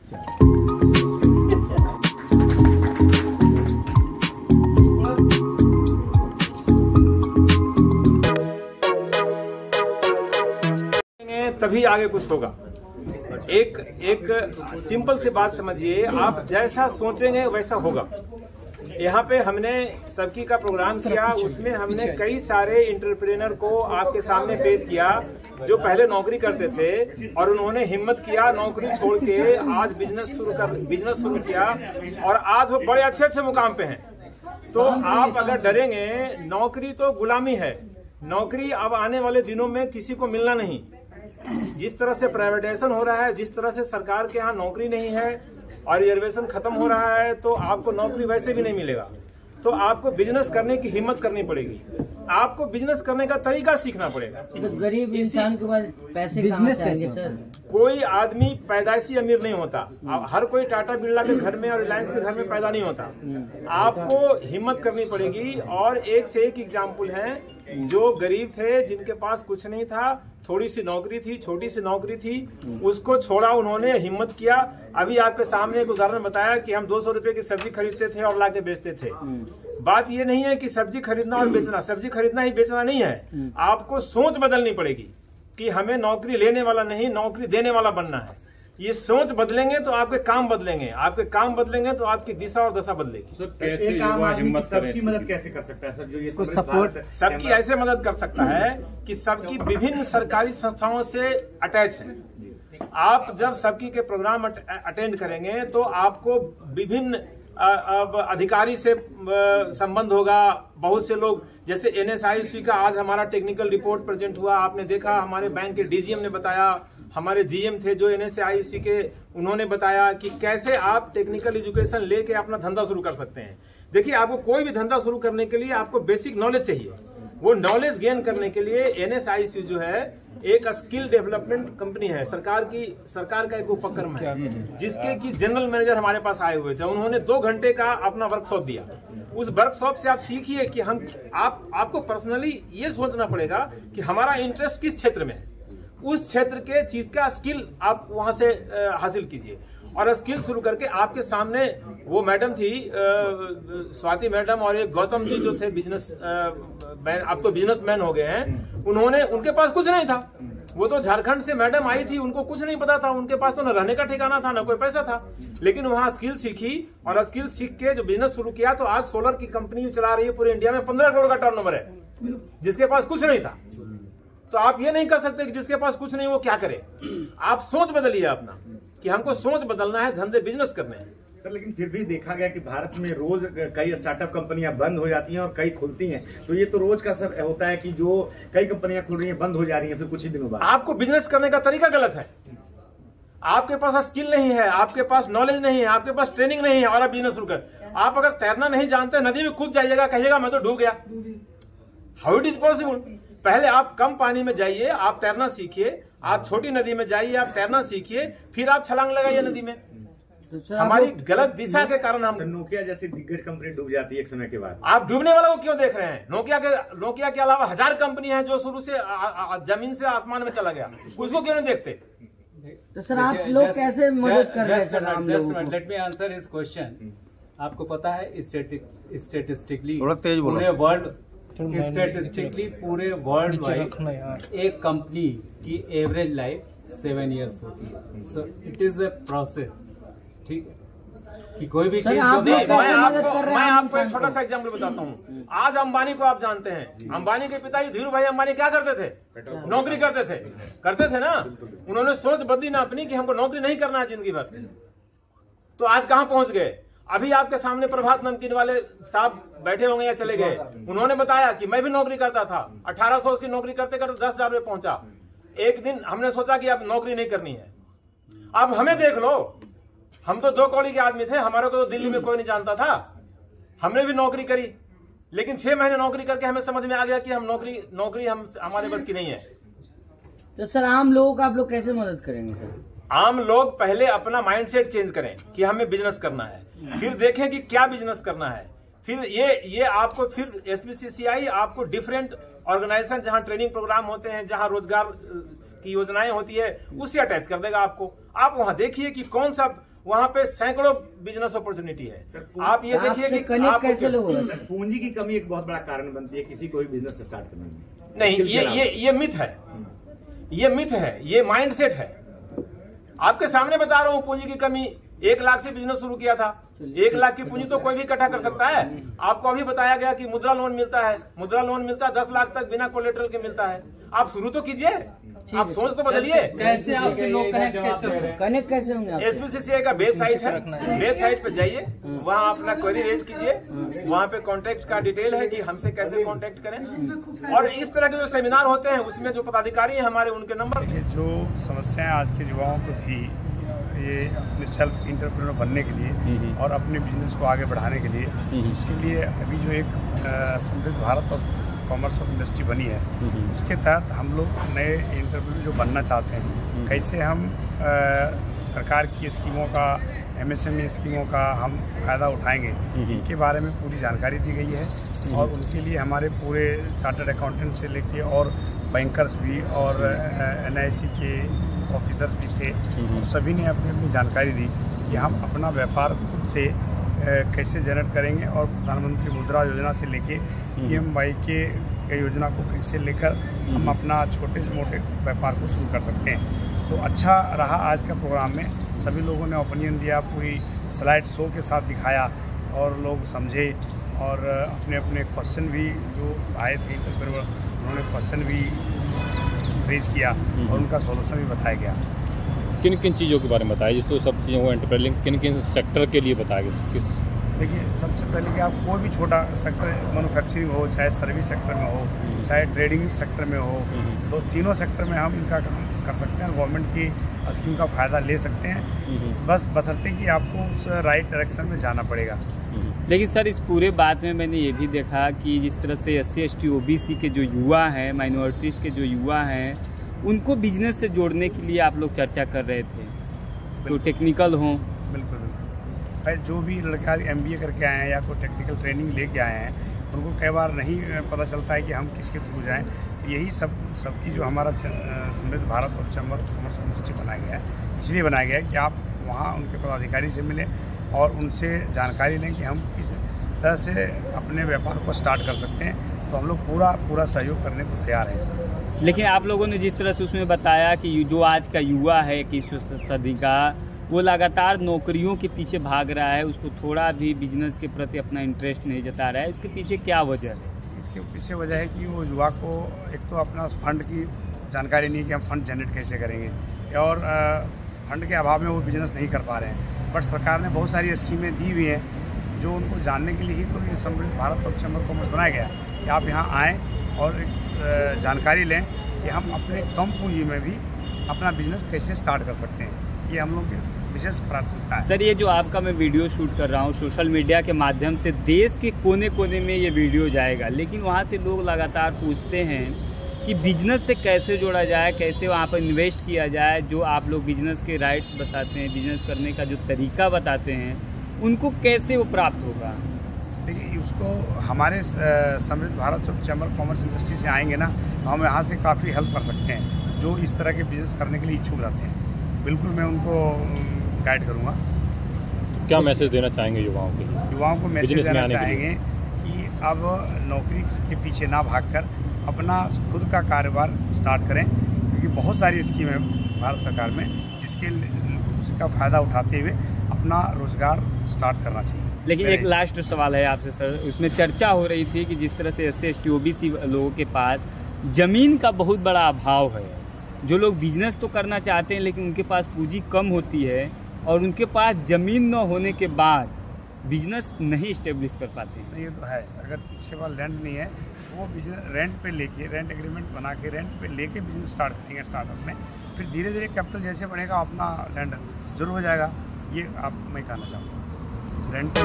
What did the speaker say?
तभी आगे कुछ होगा। एक सिंपल सी बात समझिए, आप जैसा सोचेंगे वैसा होगा। यहाँ पे हमने सबकी का प्रोग्राम किया, उसमें हमने कई सारे एंटरप्रेन्योर को आपके सामने पेश किया जो पहले नौकरी करते थे और उन्होंने हिम्मत किया, नौकरी छोड़ के आज बिजनेस शुरू किया और आज वो बड़े अच्छे मुकाम पे हैं। तो आप अगर डरेंगे, नौकरी तो गुलामी है, नौकरी अब आने वाले दिनों में किसी को मिलना नहीं। जिस तरह से प्राइवेटाइजेशन हो रहा है, जिस तरह से सरकार के यहाँ नौकरी नहीं है और रिजर्वेशन खत्म हो रहा है, तो आपको नौकरी वैसे भी नहीं मिलेगा। तो आपको बिजनेस करने की हिम्मत करनी पड़ेगी, आपको बिजनेस करने का तरीका सीखना पड़ेगा। तो गरीब इंसान के पास पैसे कहाँ से आएंगे सर? कोई आदमी पैदाइशी अमीर नहीं होता। हर कोई टाटा बिरला के घर में और रिलायंस के घर में पैदा नहीं होता। आपको हिम्मत करनी पड़ेगी। और एक से एक एग्जाम्पल है, जो गरीब थे, जिनके पास कुछ नहीं था, थोड़ी सी नौकरी थी, छोटी सी नौकरी थी, उसको छोड़ा, उन्होंने हिम्मत किया। अभी आपके सामने एक उदाहरण बताया कि हम 200 रुपए की सब्जी खरीदते थे और लाके बेचते थे। बात ये नहीं है कि सब्जी खरीदना और बेचना, सब्जी खरीदना ही बेचना नहीं है। आपको सोच बदलनी पड़ेगी कि हमें नौकरी लेने वाला नहीं, नौकरी देने वाला बनना है। ये सोच बदलेंगे तो आपके काम बदलेंगे, आपके काम बदलेंगे तो आपकी दिशा और दशा बदलेगी। सबकी मदद कैसे कर सकता है सर? जो ये सपोर्ट सबकी ऐसे मदद कर सकता है कि सबकी विभिन्न सरकारी संस्थाओं से अटैच है। आप जब सबकी के प्रोग्राम अटेंड करेंगे तो आपको विभिन्न अधिकारी से संबंध होगा। बहुत से लोग, जैसे NSIC का आज हमारा टेक्निकल रिपोर्ट प्रेजेंट हुआ, आपने देखा, हमारे बैंक के DGM ने बताया, हमारे GM थे जो NSIC के, उन्होंने बताया कि कैसे आप टेक्निकल एजुकेशन लेके अपना धंधा शुरू कर सकते हैं। देखिए, आपको कोई भी धंधा शुरू करने के लिए आपको बेसिक नॉलेज चाहिए। वो नॉलेज गेन करने के लिए NSIC जो है एक स्किल डेवलपमेंट कंपनी है, सरकार का एक उपक्रम है, जिसके की जनरल मैनेजर हमारे पास आए हुए थे। उन्होंने 2 घंटे का अपना वर्कशॉप दिया। उस वर्कशॉप से आप सीखिए कि आपको पर्सनली ये सोचना पड़ेगा कि हमारा इंटरेस्ट किस क्षेत्र में है, उस क्षेत्र के चीज का स्किल आप वहां से हासिल कीजिए। और स्किल शुरू करके आपके सामने वो मैडम थी, स्वाति मैडम, और एक गौतम जी जो थे बिजनेस मैन, अब तो बिजनेसमैन हो गए हैं। उनके पास कुछ नहीं था। वो तो झारखंड से मैडम आई थी, उनको कुछ नहीं पता था, उनके पास तो न रहने का ठिकाना था, न कोई पैसा था, लेकिन वहां स्किल सीखी और स्किल सीख के जो बिजनेस शुरू किया, तो आज सोलर की कंपनी चला रही है पूरे इंडिया में। 15 करोड़ का टर्नओवर है, जिसके पास कुछ नहीं था। तो आप ये नहीं कर सकते कि जिसके पास कुछ नहीं वो क्या करे। आप सोच बदलिए अपना कि हमको सोच बदलना है, धंधे बिजनेस करने हैं। सर, लेकिन फिर भी देखा गया कि भारत में रोज कई स्टार्टअप कंपनियां बंद हो जाती हैं और कई खुलती हैं। तो ये तो रोज का सर होता है कि जो कई कंपनियां खुल रही हैं, बंद हो जा रही हैं फिर कुछ ही दिनों बाद। आपको बिजनेस करने का तरीका गलत है। आपके पास स्किल नहीं है, आपके पास नॉलेज नहीं है, आपके पास ट्रेनिंग नहीं है और आप बिजनेस शुरू कर। आप अगर तैरना नहीं जानते, नदी में कूद जाइएगा, कहिएगा मैं तो डूब गया। How it is possible? पहले आप कम पानी में जाइए, आप तैरना सीखिए। आप छोटी नदी में जाइए, आप तैरना सीखिए, फिर आप छलांग लगाइए नदी में। हमारी गलत दिशा के कारण हम, नोकिया जैसी दिग्गज कंपनी डूब जाती है एक समय के बाद। आप डूबने वाला को क्यों देख रहे हैं? नोकिया के अलावा 1000 कंपनी है जो शुरू से जमीन से आसमान में चला गया, उसको क्यों नहीं देखते? तो सर, आप लोग कैसे मदद कर रहे हैं sir? Let me answer his question. आपको पता है स्टेटिस्टिकली पूरे वर्ल्ड वाइड एक कंपनी की एवरेज लाइफ 7 years होती है। So it is a process, ठीक है, कि कोई भी चीज जो मैं आपको एक छोटा सा एग्जाम्पल बताता हूँ। आज अंबानी को आप जानते हैं, अंबानी के पिताजी धीरू भाई अंबानी क्या करते थे? नौकरी करते थे ना। उन्होंने सोच बदली ना अपनी कि हमको नौकरी नहीं करना है जिंदगी भर, तो आज कहाँ पहुंच गए। अभी आपके सामने प्रभात नमकीन वाले साहब बैठे होंगे या चले गए। उन्होंने बताया कि मैं भी नौकरी करता था, 1800 की नौकरी करते करते 10,000 रुपये पहुंचा। एक दिन हमने सोचा कि अब नौकरी नहीं करनी है। अब हमें देख लो, हम तो 2 कौड़ी के आदमी थे, हमारे को तो दिल्ली में कोई नहीं जानता था। हमने भी नौकरी करी, लेकिन 6 महीने नौकरी करके हमें समझ में आ गया कि हम नौकरी हमारे बस की नहीं है। तो सर, आम लोगों को आप लोग कैसे मदद करेंगे सर? आम लोग पहले अपना माइंडसेट चेंज करें कि हमें बिजनेस करना है, फिर देखें कि क्या बिजनेस करना है। फिर ये आपको, फिर SBCCI आपको डिफरेंट ऑर्गेनाइजेशन जहां ट्रेनिंग प्रोग्राम होते हैं, जहां रोजगार की योजनाएं होती है, उससे अटैच कर देगा आपको। आप वहां देखिए कि कौन सा वहाँ पे सैकड़ों बिजनेस अपॉर्चुनिटी है। आप ये देखिए कि कनेक्ट कैसे लोग पूंजी की कमी एक बहुत बड़ा कारण बनती है किसी को भी बिजनेस स्टार्ट करने में। नहीं, ये मिथ है, ये मिथ है, ये माइंडसेट है। आपके सामने बता रहा हूँ, पूंजी की कमी। 1 लाख से बिजनेस शुरू किया था। 1 लाख की पूंजी तो कोई भी इकट्ठा कर सकता है। आपको अभी बताया गया कि मुद्रा लोन मिलता है, मुद्रा लोन मिलता है 10 लाख तक बिना कोलेटरल के मिलता है। आप शुरू तो कीजिए, आप सोच तो बदलिए। कैसे आपसे लोग कनेक्ट कैसे होंगे? SBCCI का वेबसाइट है, वेबसाइट पे जाइए, वहाँ अपना क्वेरी रेज कीजिए, वहाँ पे कांटेक्ट का डिटेल है कि हमसे कैसे कांटेक्ट करें। और इस तरह के जो सेमिनार होते हैं उसमें जो पदाधिकारी हैं हमारे, उनके नंबर। जो समस्याएं आज के युवाओं को थी, ये अपने सेल्फ एंटरप्रेन्योर बनने के लिए और अपने बिजनेस को आगे बढ़ाने के लिए, उसके लिए अभी जो एक समृद्ध भारत और कॉमर्स ऑफ इंडस्ट्री बनी है, उसके तहत हम लोग नए एंटरप्रेन्योर जो बनना चाहते हैं, कैसे हम सरकार की स्कीमों का, MSME स्कीमों का हम फ़ायदा उठाएंगे, इनके बारे में पूरी जानकारी दी गई है। और उनके लिए हमारे पूरे चार्टर्ड अकाउंटेंट से लेके और बैंकर्स भी और NIC के ऑफिसर्स भी थे, सभी ने अपनी अपनी जानकारी दी कि हम अपना व्यापार खुद से कैसे जनरेट करेंगे और प्रधानमंत्री मुद्रा योजना से लेके PMY के योजना को कैसे लेकर हम अपना छोटे से मोटे व्यापार को शुरू कर सकते हैं। तो अच्छा रहा आज का प्रोग्राम में, सभी लोगों ने ओपिनियन दिया, पूरी स्लाइड शो के साथ दिखाया और लोग समझे और अपने अपने क्वेश्चन भी जो आए थे इंटरव्यू, उन्होंने क्वेश्चन भी रेज किया और उनका सॉल्यूशन भी बताया गया। किन किन चीज़ों के बारे में बताया, जिसको सब चीज़ों को एंटरप्रेन्योर किन किन सेक्टर के लिए बताया किस? देखिए, सबसे पहले कि आप कोई भी छोटा सेक्टर, मैन्युफैक्चरिंग हो, चाहे सर्विस सेक्टर में हो, चाहे ट्रेडिंग सेक्टर में हो, तो तीनों सेक्टर में हम इनका काम कर सकते हैं, गवर्नमेंट की स्कीम का फ़ायदा ले सकते हैं। बस बशर्ते कि आपको उस राइट डायरेक्शन में जाना पड़ेगा। लेकिन सर, इस पूरे बात में मैंने ये भी देखा कि जिस तरह से SC ST OBC के जो युवा हैं, माइनॉरिटीज़ के जो युवा हैं, उनको बिजनेस से जोड़ने के लिए आप लोग चर्चा कर रहे थे, तो टेक्निकल हों। बिल्कुल, जो भी लड़का MBA करके आए हैं या कोई टेक्निकल ट्रेनिंग लेके आए हैं, उनको कई बार नहीं पता चलता है कि हम किसके थ्रू जाएं। तो यही सबकी जो हमारा समृद्ध भारत और चैम्बर ऑफ कॉमर्स इंडस्ट्री बनाया गया है, इसलिए बनाया गया है कि आप वहाँ उनके पदाधिकारी से मिलें और उनसे जानकारी लें कि हम किस तरह से अपने व्यापार को स्टार्ट कर सकते हैं। तो हम लोग पूरा सहयोग करने को तैयार हैं। लेकिन आप लोगों ने जिस तरह से उसमें बताया कि जो आज का युवा है 21वीं सदी का, वो लगातार नौकरियों के पीछे भाग रहा है, उसको थोड़ा भी बिजनेस के प्रति अपना इंटरेस्ट नहीं जता रहा है, उसके पीछे क्या वजह है? इसके पीछे वजह है कि वो युवा को एक तो अपना फंड की जानकारी नहीं है कि हम फंड जनरेट कैसे करेंगे, और फंड के अभाव में वो बिजनेस नहीं कर पा रहे हैं। बट सरकार ने बहुत सारी स्कीमें दी हुई हैं जो उनको जानने के लिए ही तो ये समृद्ध भारत और चैम्बर कॉमर्स बनाया गया कि आप यहाँ आएँ और एक जानकारी लें कि हम अपने कम पूंजी में भी अपना बिजनेस कैसे स्टार्ट कर सकते हैं। ये हम लोग की विशेष प्राथमिकता है। सर, ये जो आपका मैं वीडियो शूट कर रहा हूँ, सोशल मीडिया के माध्यम से देश के कोने कोने में ये वीडियो जाएगा, लेकिन वहाँ से लोग लगातार पूछते हैं कि बिजनेस से कैसे जोड़ा जाए, कैसे वहाँ पर इन्वेस्ट किया जाए। जो आप लोग बिजनेस के राइट्स बताते हैं, बिजनेस करने का जो तरीका बताते हैं, उनको कैसे वो प्राप्त होगा? देखिए, उसको हमारे समृद्ध भारत और चैम्बर ऑफ कॉमर्स इंडस्ट्री से आएंगे ना, तो हम यहाँ से काफ़ी हेल्प कर सकते हैं जो इस तरह के बिजनेस करने के लिए इच्छुक रहते हैं। बिल्कुल, मैं उनको गाइड करूँगा। तो क्या मैसेज देना चाहेंगे युवाओं के लिए? युवाओं को मैसेज देना चाहेंगे कि अब नौकरी के पीछे ना भागकर अपना खुद का कारोबार स्टार्ट करें, क्योंकि बहुत सारी स्कीम है भारत सरकार में उसका फ़ायदा उठाते हुए अपना रोजगार स्टार्ट करना चाहिए। लेकिन एक लास्ट सवाल है आपसे सर, उसमें चर्चा हो रही थी कि जिस तरह से SC ST OBC लोगों के पास ज़मीन का बहुत बड़ा अभाव है, जो लोग बिजनेस तो करना चाहते हैं लेकिन उनके पास पूंजी कम होती है और उनके पास ज़मीन न होने के बाद बिजनेस नहीं इस्टेब्लिश कर पाते हैं। ये तो है, अगर इसके पास लैंड नहीं है तो वो बिजनेस रेंट पे लेके, रेंट एग्रीमेंट बना के रेंट पे लेके बिजनेस स्टार्ट करेंगे स्टार्टअप में, फिर धीरे धीरे कैपिटल जैसे बढ़ेगा अपना लैंड जरूर हो जाएगा। ये आप मैं कहना चाहूँगा। रेंट